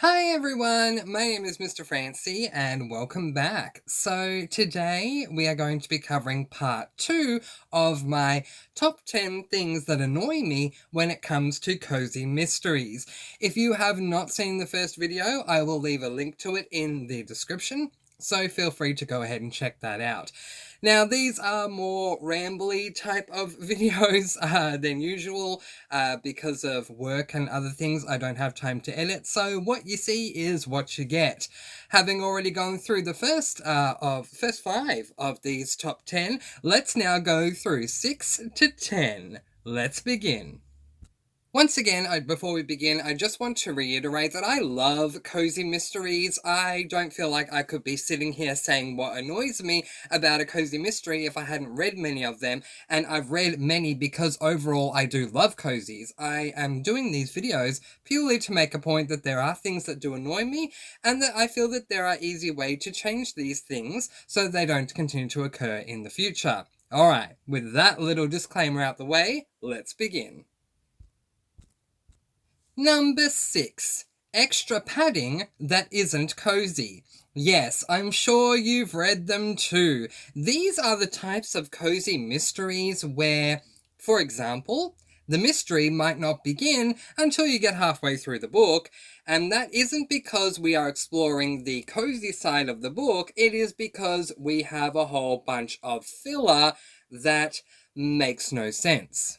Hi everyone, my name is Mr. Francie and welcome back. So today we are going to be covering part 2 of my top 10 things that annoy me when it comes to cozy mysteries. If you have not seen the first video, I will leave a link to it in the description, so feel free to go ahead and check that out. Now, these are more rambly type of videos than usual because of work and other things. I don't have time to edit, so what you see is what you get. Having already gone through the first 5 of these top 10, let's now go through 6 to 10. Let's begin. Once again, before we begin, I just want to reiterate that I love cozy mysteries. I don't feel like I could be sitting here saying what annoys me about a cozy mystery if I hadn't read many of them, and I've read many because overall I do love cozies. I am doing these videos purely to make a point that there are things that do annoy me, and that I feel that there are easy ways to change these things so that they don't continue to occur in the future. Alright, with that little disclaimer out the way, let's begin. Number 6. Extra padding that isn't cozy. Yes, I'm sure you've read them too. These are the types of cozy mysteries where, for example, the mystery might not begin until you get halfway through the book, and that isn't because we are exploring the cozy side of the book, it is because we have a whole bunch of filler that makes no sense.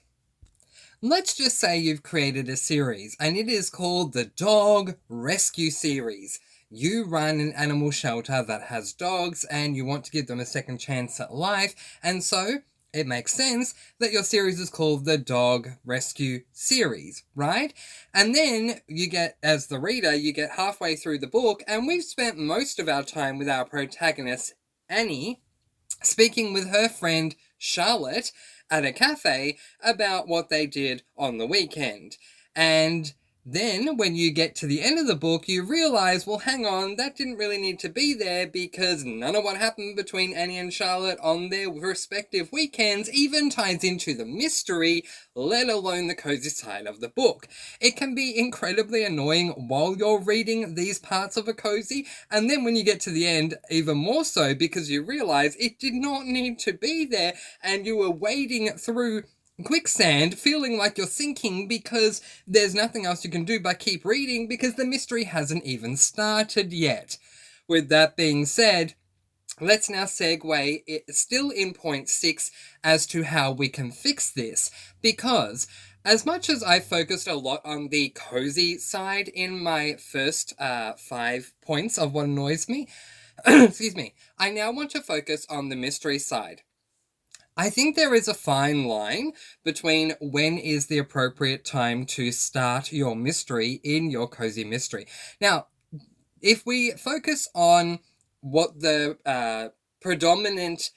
Let's just say you've created a series, and it is called the Dog Rescue Series. You run an animal shelter that has dogs, and you want to give them a second chance at life, and so it makes sense that your series is called the Dog Rescue Series, right? And then you get, as the reader, you get halfway through the book, and we've spent most of our time with our protagonist, Annie, speaking with her friend Charlotte at a cafe about what they did on the weekend. And then, when you get to the end of the book, you realize, well, hang on, that didn't really need to be there because none of what happened between Annie and Charlotte on their respective weekends even ties into the mystery, let alone the cozy side of the book. It can be incredibly annoying while you're reading these parts of a cozy, and then when you get to the end, even more so because you realize it did not need to be there, and you were wading through quicksand feeling like you're sinking because there's nothing else you can do but keep reading because the mystery hasn't even started yet. With that being said, let's now segue still in point 6 as to how we can fix this, because as much as I focused a lot on the cozy side in my first 5 points of what annoys me, excuse me, I now want to focus on the mystery side. I think there is a fine line between when is the appropriate time to start your mystery in your cozy mystery. Now, if we focus on what the predominant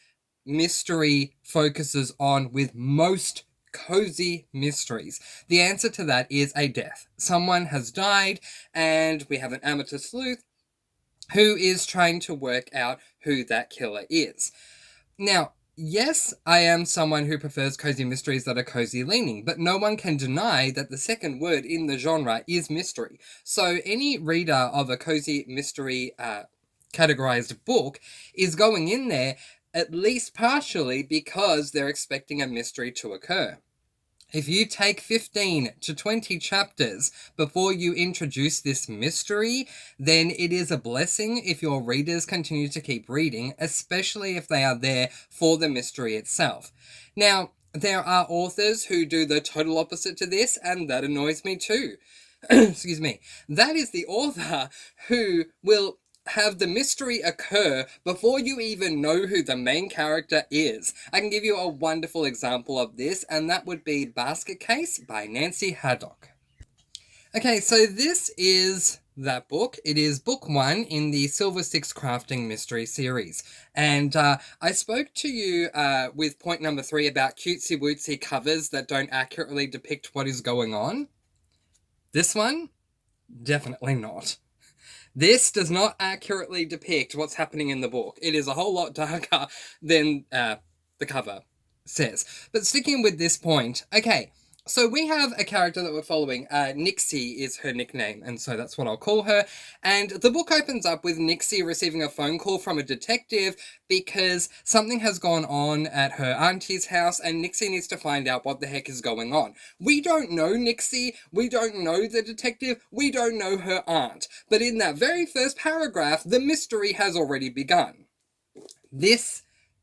mystery focuses on with most cozy mysteries, the answer to that is a death. Someone has died, and we have an amateur sleuth who is trying to work out who that killer is. Now, yes, I am someone who prefers cozy mysteries that are cozy leaning, but no one can deny that the second word in the genre is mystery. So any reader of a cozy mystery categorized book is going in there at least partially because they're expecting a mystery to occur. If you take 15 to 20 chapters before you introduce this mystery, then it is a blessing if your readers continue to keep reading, especially if they are there for the mystery itself. Now, there are authors who do the total opposite to this, and that annoys me too. Excuse me. That is the author who will have the mystery occur before you even know who the main character is. I can give you a wonderful example of this, and that would be Basket Case by Nancy Haddock. Okay, so this is that book. It is book 1 in the Silver Six Crafting Mystery series. And I spoke to you with point number 3 about cutesy wootsy covers that don't accurately depict what is going on. This one? Definitely not. This does not accurately depict what's happening in the book. It is a whole lot darker than the cover says. But sticking with this point, okay, So we have a character that we're following. Nixie is her nickname, and so that's what I'll call her. And the book opens up with Nixie receiving a phone call from a detective because something has gone on at her auntie's house, and Nixie needs to find out what the heck is going on. We don't know Nixie, we don't know the detective, we don't know her aunt. But in that very first paragraph, the mystery has already begun. This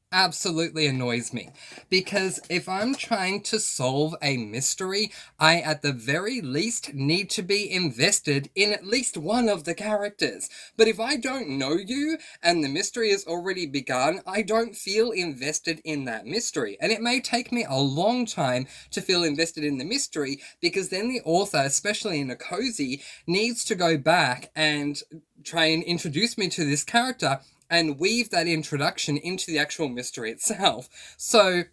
absolutely annoys me because if I'm trying to solve a mystery, I at the very least need to be invested in at least one of the characters. But if I don't know you and the mystery has already begun, I don't feel invested in that mystery. And it may take me a long time to feel invested in the mystery because then the author, especially in a cozy, needs to go back and try and introduce me to this character and weave that introduction into the actual mystery itself. So,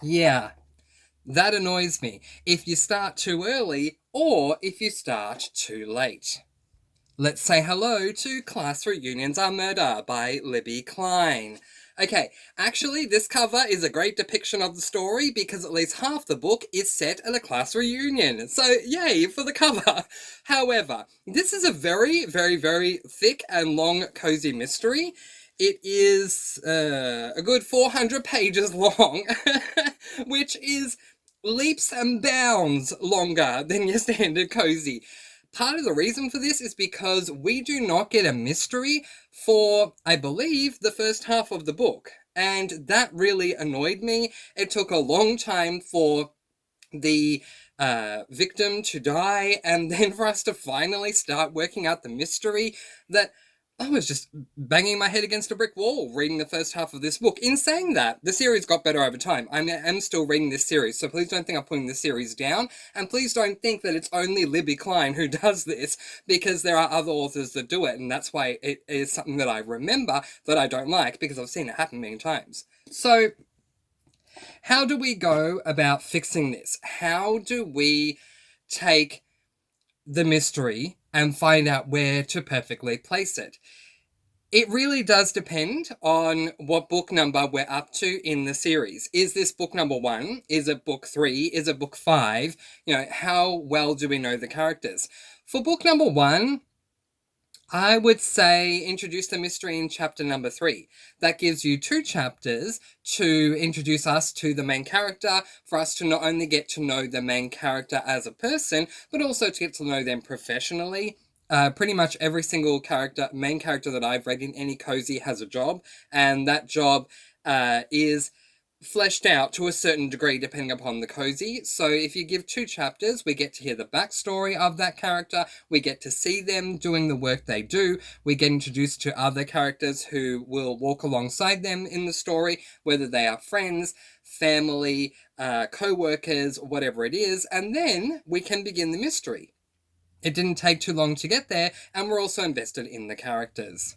yeah, that annoys me. If you start too early or if you start too late. Let's say hello to Class Reunions Are Murder by Libby Klein. Okay, actually, this cover is a great depiction of the story because at least half the book is set at a class reunion. So, yay for the cover. However, this is a very, very, very thick and long cozy mystery. It is a good 400 pages long, which is leaps and bounds longer than your standard cozy. Part of the reason for this is because we do not get a mystery for, I believe, the first half of the book. And that really annoyed me. It took a long time for the victim to die, and then for us to finally start working out the mystery that I was just banging my head against a brick wall reading the first half of this book. In saying that, the series got better over time. I am still reading this series, so please don't think I'm putting the series down, and please don't think that it's only Libby Klein who does this, because there are other authors that do it, and that's why it is something that I remember that I don't like, because I've seen it happen many times. So, how do we go about fixing this? How do we take the mystery and find out where to perfectly place it? It really does depend on what book number we're up to in the series. Is this book number 1? Is it book 3? Is it book 5? You know, how well do we know the characters? For book number 1, I would say introduce the mystery in chapter number 3. That gives you 2 chapters to introduce us to the main character, for us to not only get to know the main character as a person, but also to get to know them professionally. Pretty much every single main character that I've read in any cozy has a job, and that job is fleshed out to a certain degree depending upon the cozy. So if you give 2 chapters, we get to hear the backstory of that character, we get to see them doing the work they do, we get introduced to other characters who will walk alongside them in the story, whether they are friends, family, co-workers, whatever it is, and then we can begin the mystery. It didn't take too long to get there, and we're also invested in the characters.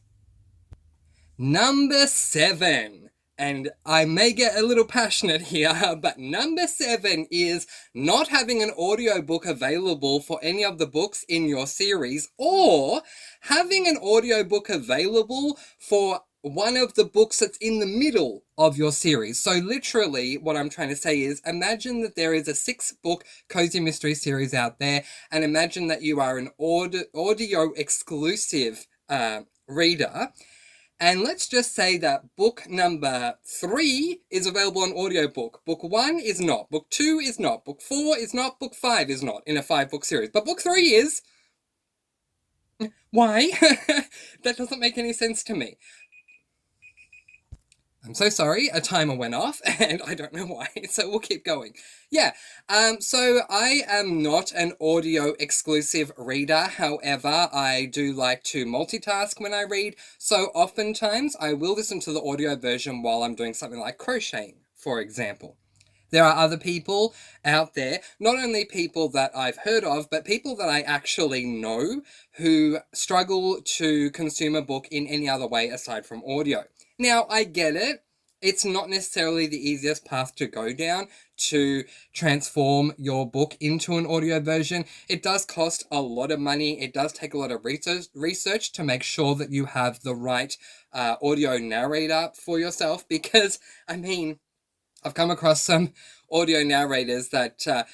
Number 7. And I may get a little passionate here, but number 7 is not having an audiobook available for any of the books in your series, or having an audiobook available for one of the books that's in the middle of your series. So literally what I'm trying to say is, imagine that there is a 6-book cozy mystery series out there, and imagine that you are an audio exclusive reader. And let's just say that book number 3 is available on audiobook. Book 1 is not. Book 2 is not. Book 4 is not. Book 5 is not in a 5-book series. But book 3 is. Why? That doesn't make any sense to me. I'm so sorry, a timer went off, and I don't know why, so we'll keep going. Yeah, so I am not an audio exclusive reader, however, I do like to multitask when I read, so oftentimes I will listen to the audio version while I'm doing something like crocheting, for example. There are other people out there, not only people that I've heard of, but people that I actually know who struggle to consume a book in any other way aside from audio. Now, I get it. It's not necessarily the easiest path to go down to transform your book into an audio version. It does cost a lot of money. It does take a lot of research to make sure that you have the right audio narrator for yourself, because, I mean, I've come across some audio narrators that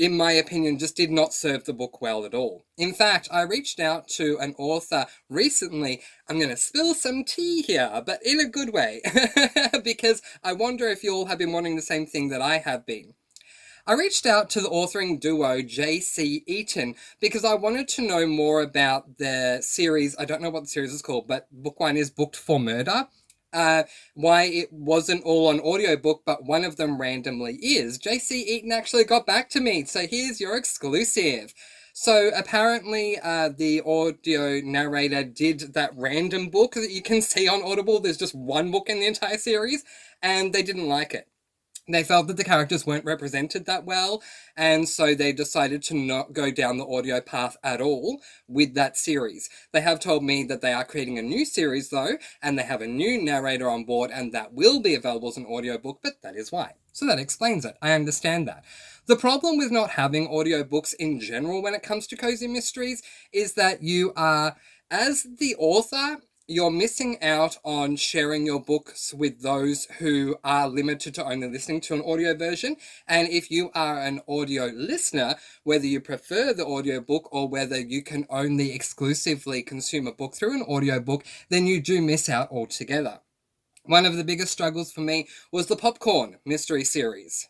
in my opinion, just did not serve the book well at all. In fact, I reached out to an author recently. I'm going to spill some tea here, but in a good way, because I wonder if you all have been wanting the same thing that I have been. I reached out to the authoring duo J.C. Eaton because I wanted to know more about the series. I don't know what the series is called, but book one is Booked for Murder. Why it wasn't all on audiobook, but one of them randomly is. J.C. Eaton actually got back to me, so here's your exclusive. So apparently the audio narrator did that random book that you can see on Audible. There's just one book in the entire series, and they didn't like it. They felt that the characters weren't represented that well, and so they decided to not go down the audio path at all with that series. They have told me that they are creating a new series, though, and they have a new narrator on board, and that will be available as an audiobook, but that is why. So that explains it. I understand that. The problem with not having audiobooks in general when it comes to cozy mysteries is that you are, as the author, you're missing out on sharing your books with those who are limited to only listening to an audio version. And if you are an audio listener, whether you prefer the audiobook or whether you can only exclusively consume a book through an audiobook, then you do miss out altogether. One of the biggest struggles for me was the Popcorn mystery series.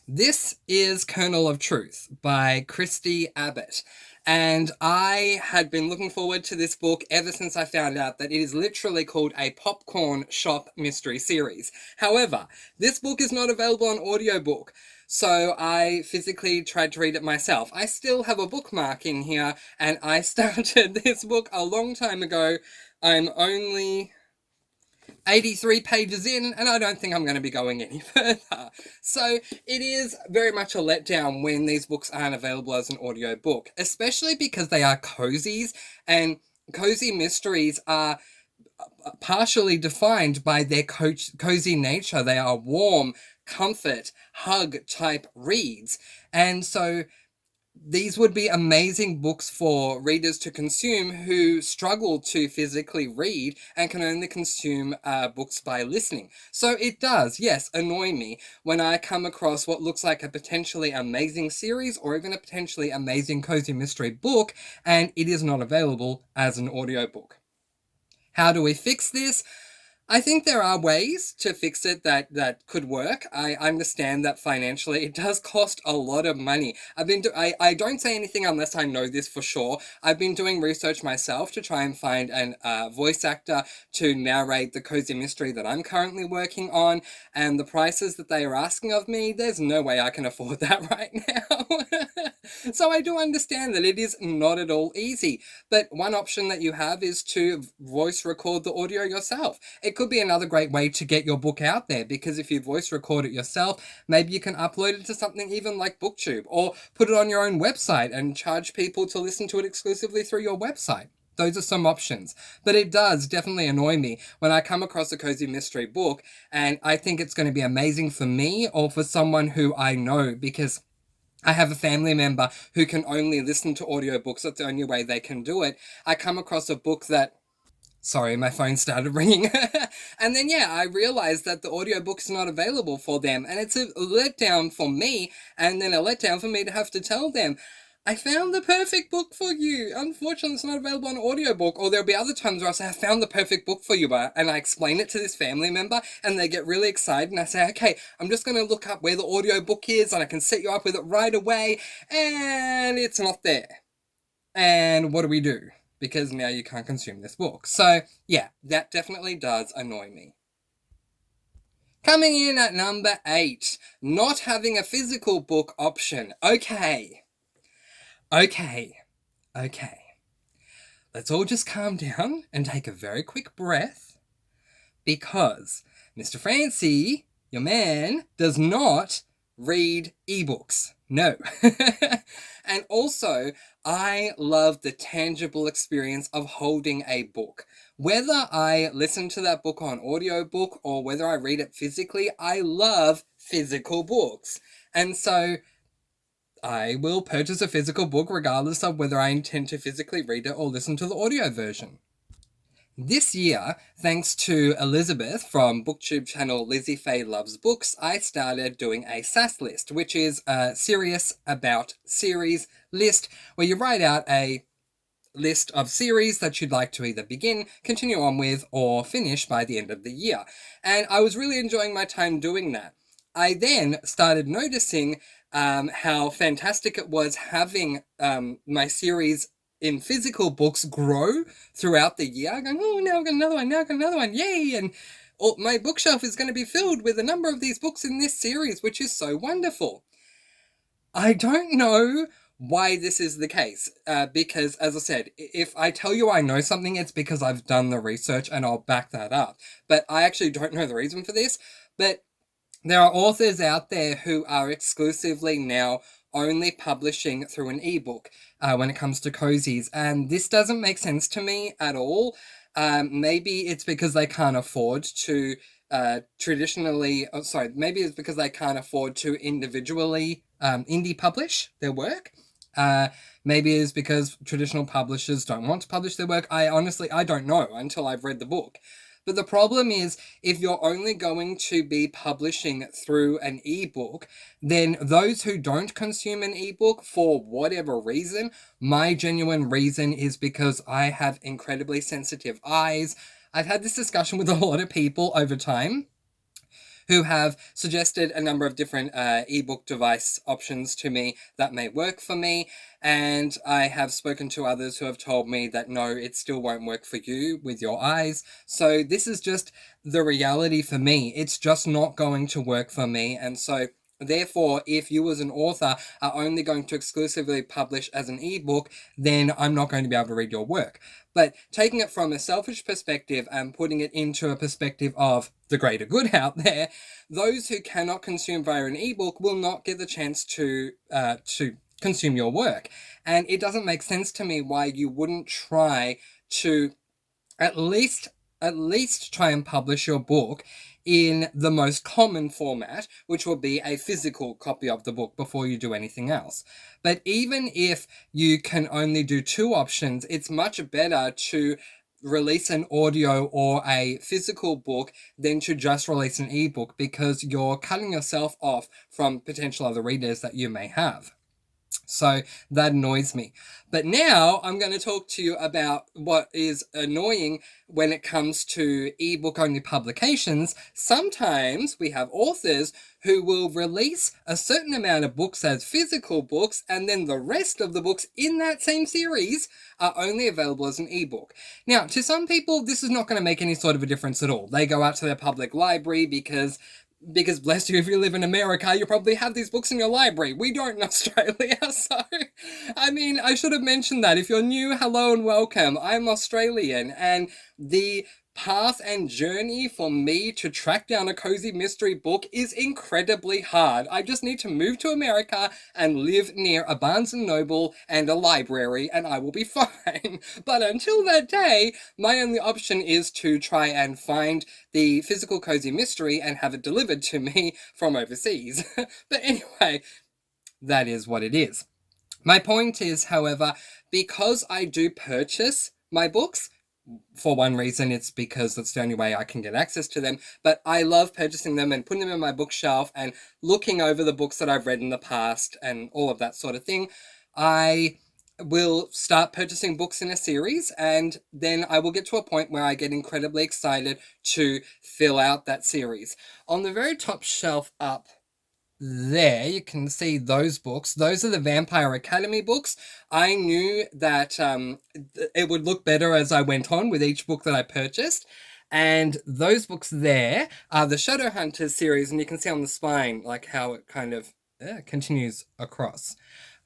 This is Kernel of Truth by Christy Abbott. And I had been looking forward to this book ever since I found out that it is literally called a popcorn shop mystery series. However, this book is not available on audiobook, so I physically tried to read it myself. I still have a bookmark in here, and I started this book a long time ago. I'm only 83 pages in, and I don't think I'm going to be going any further. So it is very much a letdown when these books aren't available as an audiobook, especially because they are cozies, and cozy mysteries are partially defined by their cozy nature. They are warm, comfort, hug type reads, and so these would be amazing books for readers to consume who struggle to physically read and can only consume books by listening. So it does, yes, annoy me when I come across what looks like a potentially amazing series or even a potentially amazing cozy mystery book, and it is not available as an audiobook. How do we fix this? I think there are ways to fix it that could work. I understand that financially it does cost a lot of money. I don't say anything unless I know this for sure. I've been doing research myself to try and find an voice actor to narrate the cozy mystery that I'm currently working on, and the prices that they are asking of me, there's no way I can afford that right now. So I do understand that it is not at all easy, but one option that you have is to voice record the audio yourself. It could be another great way to get your book out there, because if you voice record it yourself, maybe you can upload it to something even like BookTube, or put it on your own website and charge people to listen to it exclusively through your website. Those are some options. But it does definitely annoy me when I come across a cozy mystery book and I think it's going to be amazing for me or for someone who I know, because I have a family member who can only listen to audiobooks. That's the only way they can do it. I come across a book that... Sorry, my phone started ringing. And then, I realized that the audiobook's not available for them. And it's a letdown for me, and then a letdown for me to have to tell them, I found the perfect book for you. Unfortunately, it's not available on audiobook. Or there'll be other times where I say, I found the perfect book for you, and I explain it to this family member, and they get really excited, and I say, okay, I'm just going to look up where the audiobook is, and I can set you up with it right away, and it's not there. And what do we do? Because now you can't consume this book. So, that definitely does annoy me. Coming in at number 8, not having a physical book option. Okay. Let's all just calm down and take a very quick breath, because Mr. Francie, your man, does not read ebooks. No. And also, I love the tangible experience of holding a book. Whether I listen to that book on audiobook or whether I read it physically, I love physical books. And so I will purchase a physical book regardless of whether I intend to physically read it or listen to the audio version. This year, thanks to Elizabeth from booktube channel Lizzie Faye Loves Books, I started doing a SAS list, which is a serious about series list where you write out a list of series that you'd like to either begin, continue on with, or finish by the end of the year. And I was really enjoying my time doing that. I then started noticing how fantastic it was having my series in physical books grow throughout the year. Going, oh, now I've got another one, now I've got another one, yay! And my bookshelf is going to be filled with a number of these books in this series, which is so wonderful. I don't know why this is the case, because, as I said, if I tell you I know something, it's because I've done the research and I'll back that up. But I actually don't know the reason for this. But there are authors out there who are exclusively now only publishing through an ebook when it comes to Cozies, and this doesn't make sense to me at all. Maybe it's because they can't afford to maybe it's because they can't afford to individually indie publish their work. Maybe it's because traditional publishers don't want to publish their work. I don't know until I've read the book. But the problem is, if you're only going to be publishing through an ebook, then those who don't consume an ebook for whatever reason, my genuine reason is because I have incredibly sensitive eyes. I've had this discussion with a lot of people over time who have suggested a number of different ebook device options to me that may work for me. And I have spoken to others who have told me that no, it still won't work for you with your eyes. So this is just the reality for me. It's just not going to work for me. And so therefore, if you as an author are only going to exclusively publish as an ebook, then I'm not going to be able to read your work. But taking it from a selfish perspective and putting it into a perspective of the greater good out there, those who cannot consume via an ebook will not get the chance to consume your work. And it doesn't make sense to me why you wouldn't try to at least try and publish your book in the most common format, which will be a physical copy of the book before you do anything else. But even if you can only do two options, it's much better to release an audio or a physical book than to just release an ebook, because you're cutting yourself off from potential other readers that you may have. So that annoys me. But now I'm going to talk to you about what is annoying when it comes to ebook only publications. Sometimes we have authors who will release a certain amount of books as physical books, and then the rest of the books in that same series are only available as an ebook. Now, to some people, this is not going to make any sort of a difference at all. They go out to their public library because bless you, if you live in America, you probably have these books in your library. We don't in Australia, so I mean, I should have mentioned that. If you're new, hello and welcome. I'm Australian, and the path and journey for me to track down a cozy mystery book is incredibly hard. I just need to move to America and live near a Barnes & Noble and a library, and I will be fine. But until that day, my only option is to try and find the physical cozy mystery and have it delivered to me from overseas. But anyway, that is what it is. My point is, however, because I do purchase my books, for one reason, it's because that's the only way I can get access to them. But I love purchasing them and putting them in my bookshelf and looking over the books that I've read in the past and all of that sort of thing. I will start purchasing books in a series, and then I will get to a point where I get incredibly excited to fill out that series. On the very top shelf up there, you can see those books. Those are the Vampire Academy books. I knew that it would look better as I went on with each book that I purchased. And those books there are the Shadowhunters series, and you can see on the spine like how it kind of continues across.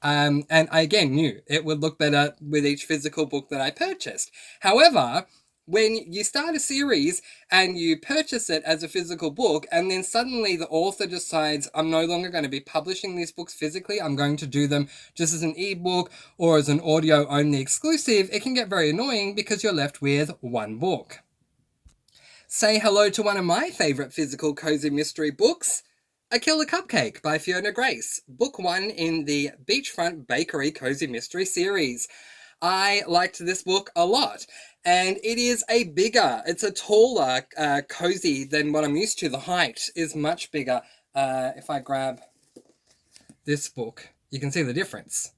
And I again knew it would look better with each physical book that I purchased. However, when you start a series and you purchase it as a physical book, and then suddenly the author decides, I'm no longer going to be publishing these books physically, I'm going to do them just as an ebook or as an audio only exclusive, it can get very annoying because you're left with one book. Say hello to one of my favourite physical cozy mystery books, A Killer Cupcake by Fiona Grace, book 1 in the Beachfront Bakery Cozy Mystery series. I liked this book a lot. And it's a taller cozy than what I'm used to. The height is much bigger. If I grab this book, you can see the difference.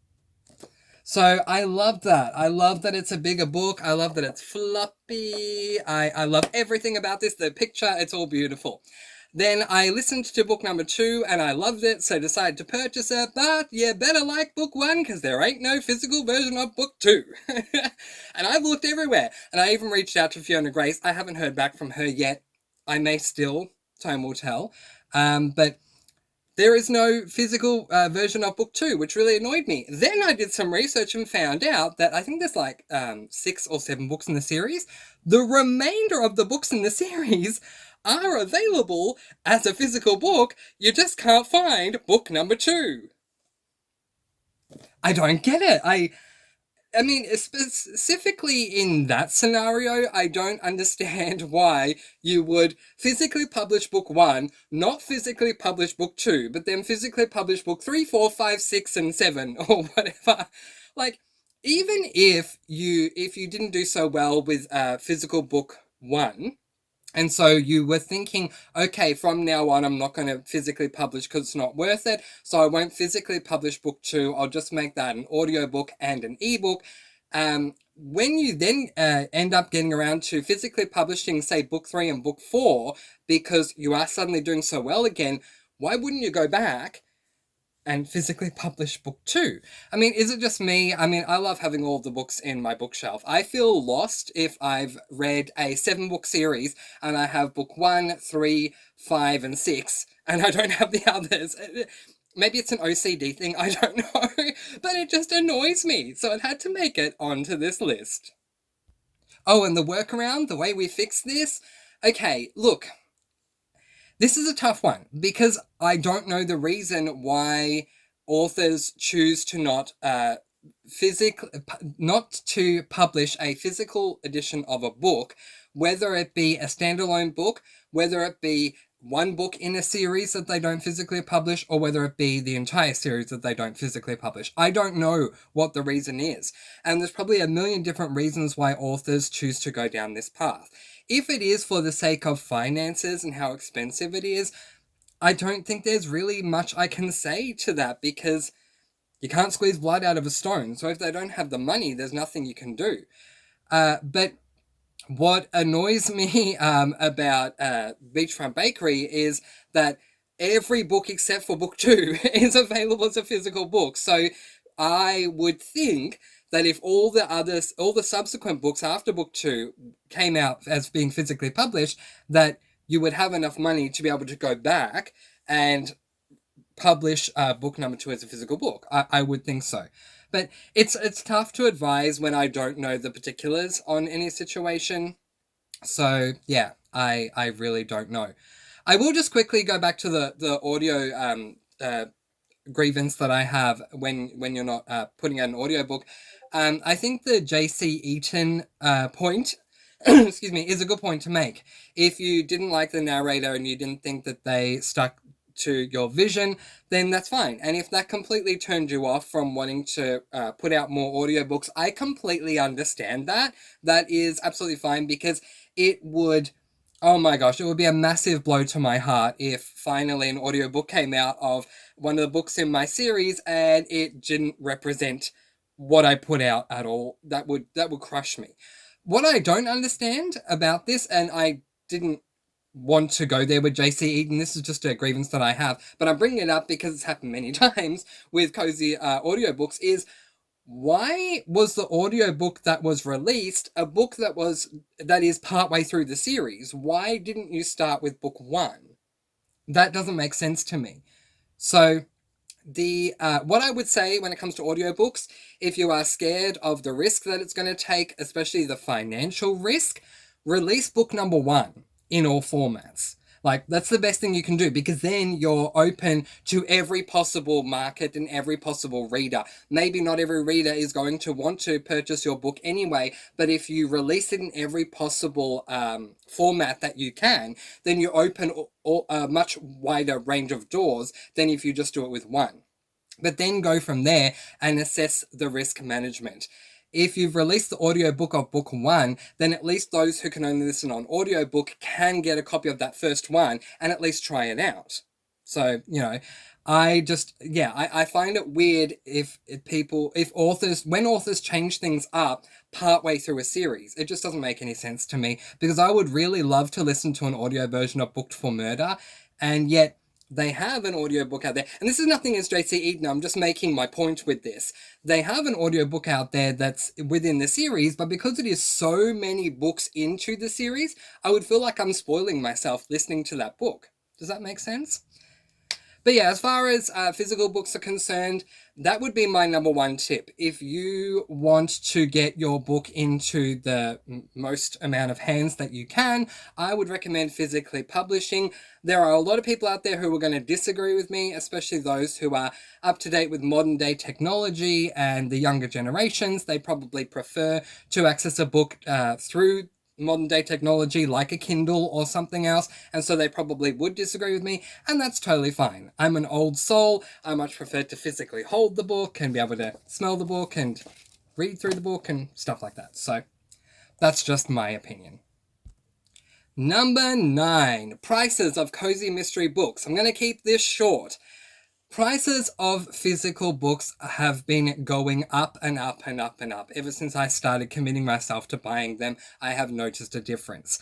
So I love that. I love that it's a bigger book. I love that it's floppy. I love everything about this. The picture, it's all beautiful. Then I listened to book number 2 and I loved it, so decided to purchase it. But you better like book 1 because there ain't no physical version of book 2. And I've looked everywhere. And I even reached out to Fiona Grace. I haven't heard back from her yet. I may still. Time will tell. But there is no physical version of book 2, which really annoyed me. Then I did some research and found out that I think there's like 6 or 7 books in the series. The remainder of the books in the series are available as a physical book. You just can't find book number 2. I don't get it. I mean, specifically in that scenario, I don't understand why you would physically publish book 1, not physically publish book 2, but then physically publish book 3, 4, 5, 6, and 7, or whatever. Like, even if you didn't do so well with physical book 1, and so you were thinking, okay, from now on, I'm not going to physically publish because it's not worth it. So I won't physically publish book 2. I'll just make that an audiobook and an ebook. When you then end up getting around to physically publishing, say, book 3 and book 4, because you are suddenly doing so well again, why wouldn't you go back and physically publish book 2? I mean, is it just me? I mean, I love having all the books in my bookshelf. I feel lost if I've read a 7-book series and I have book 1, 3, 5, and 6, and I don't have the others. Maybe it's an OCD thing, I don't know, but it just annoys me, so it had to make it onto this list. Oh, and the workaround, the way we fix this? Okay, look, this is a tough one because I don't know the reason why authors choose to not to publish a physical edition of a book, whether it be a standalone book, whether it be one book in a series that they don't physically publish, or whether it be the entire series that they don't physically publish. I don't know what the reason is. And there's probably a million different reasons why authors choose to go down this path. If it is for the sake of finances and how expensive it is, I don't think there's really much I can say to that because you can't squeeze blood out of a stone. So if they don't have the money, there's nothing you can do. But what annoys me about Beachfront Bakery is that every book except for book 2 is available as a physical book. So I would think that if all the subsequent books after book 2 came out as being physically published, that you would have enough money to be able to go back and publish book number 2 as a physical book. I would think so. But it's tough to advise when I don't know the particulars on any situation. So, yeah, I really don't know. I will just quickly go back to the audio grievance that I have when you're not putting out an audiobook. I think the J.C. Eaton point, excuse me, is a good point to make. If you didn't like the narrator and you didn't think that they stuck to your vision, then that's fine. And if that completely turned you off from wanting to put out more audiobooks, I completely understand that. That is absolutely fine because it would, oh my gosh, it would be a massive blow to my heart if finally an audiobook came out of one of the books in my series and it didn't represent what I put out at all. That would crush me. What I don't understand about this, and I didn't want to go there with JC Eaton, this is just a grievance that I have, but I'm bringing it up because it's happened many times with Cozy audiobooks, is why was the audiobook that was released a book that is partway through the series? Why didn't you start with book 1? That doesn't make sense to me. So what I would say when it comes to audiobooks, if you are scared of the risk that it's going to take, especially the financial risk, release book number 1 in all formats. Like, that's the best thing you can do because then you're open to every possible market and every possible reader. Maybe not every reader is going to want to purchase your book anyway, but if you release it in every possible format that you can, then you open a much wider range of doors than if you just do it with 1. But then go from there and assess the risk management. if you've released the audiobook of book one, then at least those who can only listen on audiobook can get a copy of that first one and at least try it out. So, I find it weird if authors, when authors change things up partway through a series. It just doesn't make any sense to me because I would really love to listen to an audio version of Booked for Murder, and yet they have an audiobook out there. And this is nothing against JC Eaton, I'm just making my point with this. They have an audiobook out there that's within the series, but because it is so many books into the series, I would feel like I'm spoiling myself listening to that book. Does that make sense? But yeah, as far as physical books are concerned, that would be my number one tip. If you want to get your book into the most amount of hands that you can, I would recommend physically publishing. There are a lot of people out there who are going to disagree with me, especially those who are up to date with modern day technology and the younger generations. They probably prefer to access a book through modern day technology like a Kindle or something else, and so they probably would disagree with me, and that's totally fine. I'm an old soul. I much prefer to physically hold the book and be able to smell the book and read through the book and stuff like that. So that's just my opinion. Number 9, prices of cozy mystery books. I'm going to keep this short. Prices of physical books have been going up and up and up and up. Ever since I started committing myself to buying them, I have noticed a difference.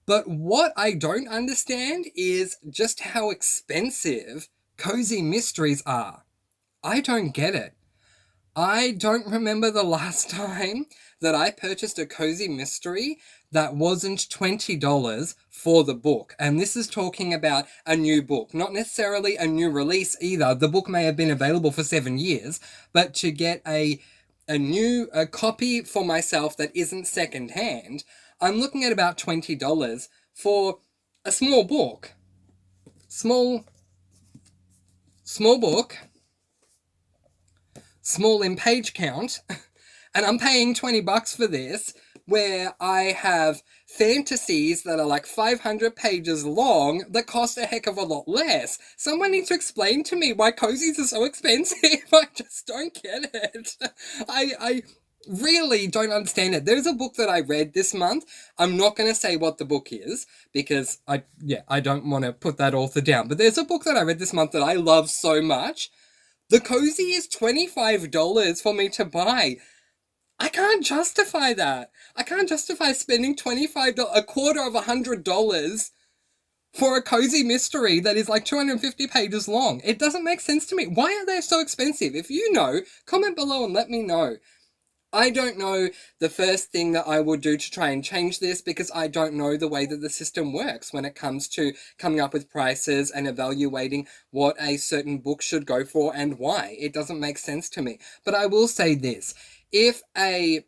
But what I don't understand is just how expensive cozy mysteries are. I don't get it. I don't remember the last time that I purchased a cozy mystery that wasn't $20 for the book. And this is talking about a new book, not necessarily a new release either. The book may have been available for 7 years, but to get a copy for myself that isn't secondhand, I'm looking at about $20 for a small book. Small book. Small in page count. And I'm paying $20 for this, where I have fantasies that are like 500 pages long that cost a heck of a lot less. Someone needs to explain to me why cozies are so expensive. I just don't get it. I really don't understand it. There's a book that I read this month. I'm not going to say what the book is because I don't want to put that author down. But there's a book that I read this month that I love so much. The cozy is $25 for me to buy. I can't justify that. I can't justify spending $25, a quarter of $100 for a cozy mystery that is like 250 pages long. It doesn't make sense to me. Why are they so expensive? If you know, comment below and let me know. I don't know the first thing that I would do to try and change this because I don't know the way that the system works when it comes to coming up with prices and evaluating what a certain book should go for and why. It doesn't make sense to me. But I will say this. If a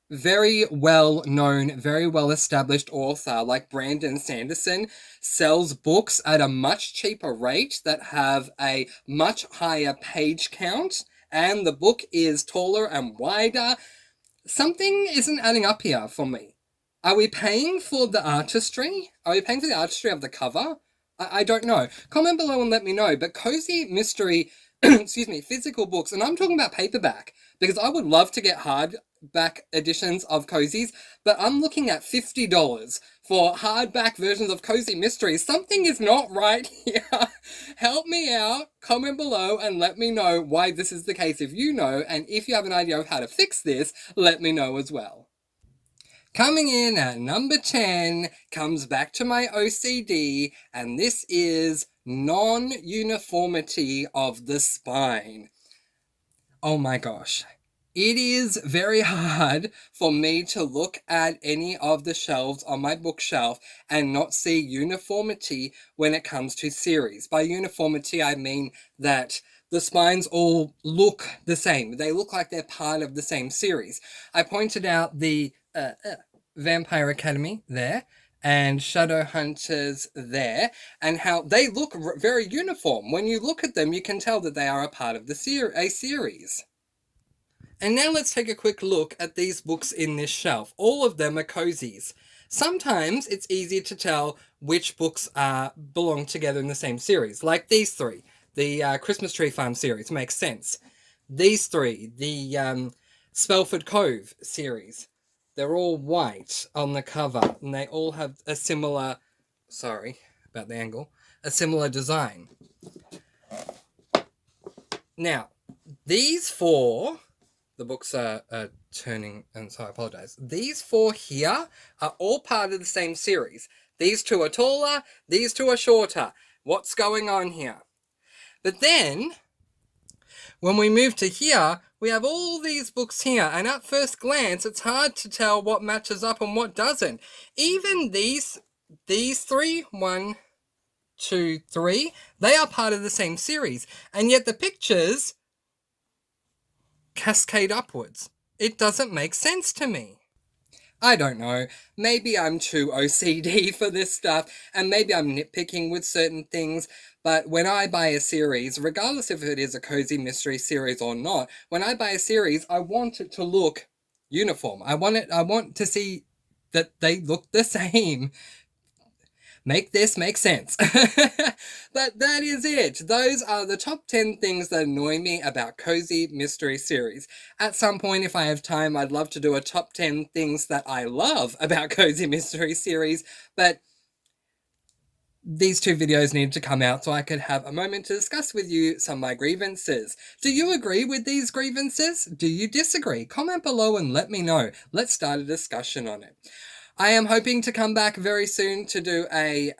very well-known, very well-established author like Brandon Sanderson sells books at a much cheaper rate that have a much higher page count, and the book is taller and wider, something isn't adding up here for me. Are we paying for the artistry? Are we paying for the artistry of the cover? I don't know. Comment below and let me know. But cozy mystery, physical books, and I'm talking about paperback, because I would love to get hardback editions of cozies, but I'm looking at $50 for hardback versions of cozy mysteries. Something is not right here. Help me out, comment below, and let me know why this is the case if you know, and if you have an idea of how to fix this, let me know as well. Coming in at number 10 comes back to my OCD, and this is non-uniformity of the spine. Oh my gosh. It is very hard for me to look at any of the shelves on my bookshelf and not see uniformity when it comes to series. By uniformity, I mean that the spines all look the same. They look like they're part of the same series. I pointed out the Vampire Academy there and Shadowhunters there, and how they look very uniform. When you look at them, you can tell that they are a part of a series. And now let's take a quick look at these books in this shelf. All of them are cozies. Sometimes it's easier to tell which books belong together in the same series, like these three. The Christmas Tree Farm series makes sense. These three, the Spelford Cove series. They're all white on the cover, and they all have a similar, sorry about the angle, a similar design. Now, these four, the books are turning, and so I apologize. These four here are all part of the same series. These two are taller, these two are shorter. What's going on here? But then, when we move to here, we have all these books here, and at first glance, it's hard to tell what matches up and what doesn't. Even these three, 1, 2, 3, they are part of the same series, and yet the pictures cascade upwards. It doesn't make sense to me. I don't know. Maybe I'm too OCD for this stuff, and maybe I'm nitpicking with certain things, but when I buy a series, regardless if it is a cozy mystery series or not, when I buy a series, I want it to look uniform. I want to see that they look the same. Make this make sense. But that is it. Those are the top 10 things that annoy me about cozy mystery series. At some point, if I have time, I'd love to do a top 10 things that I love about cozy mystery series, but these two videos needed to come out so I could have a moment to discuss with you some of my grievances. Do you agree with these grievances? Do you disagree? Comment below and let me know. Let's start a discussion on it. I am hoping to come back very soon to do a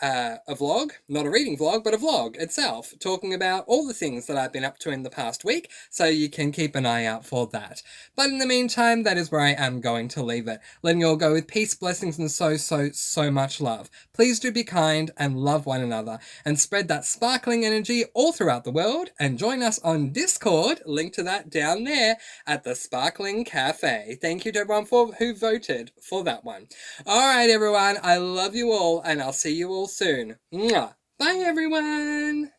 vlog, not a reading vlog, but a vlog itself, talking about all the things that I've been up to in the past week, so you can keep an eye out for that. But in the meantime, that is where I am going to leave it, letting you all go with peace, blessings, and so much love. Please do be kind and love one another, and spread that sparkling energy all throughout the world, and join us on Discord, link to that down there, at the Sparkling Cafe. Thank you to everyone who voted for that one. Alright everyone, I love you all, and I'll see you all soon. Mwah. Bye everyone!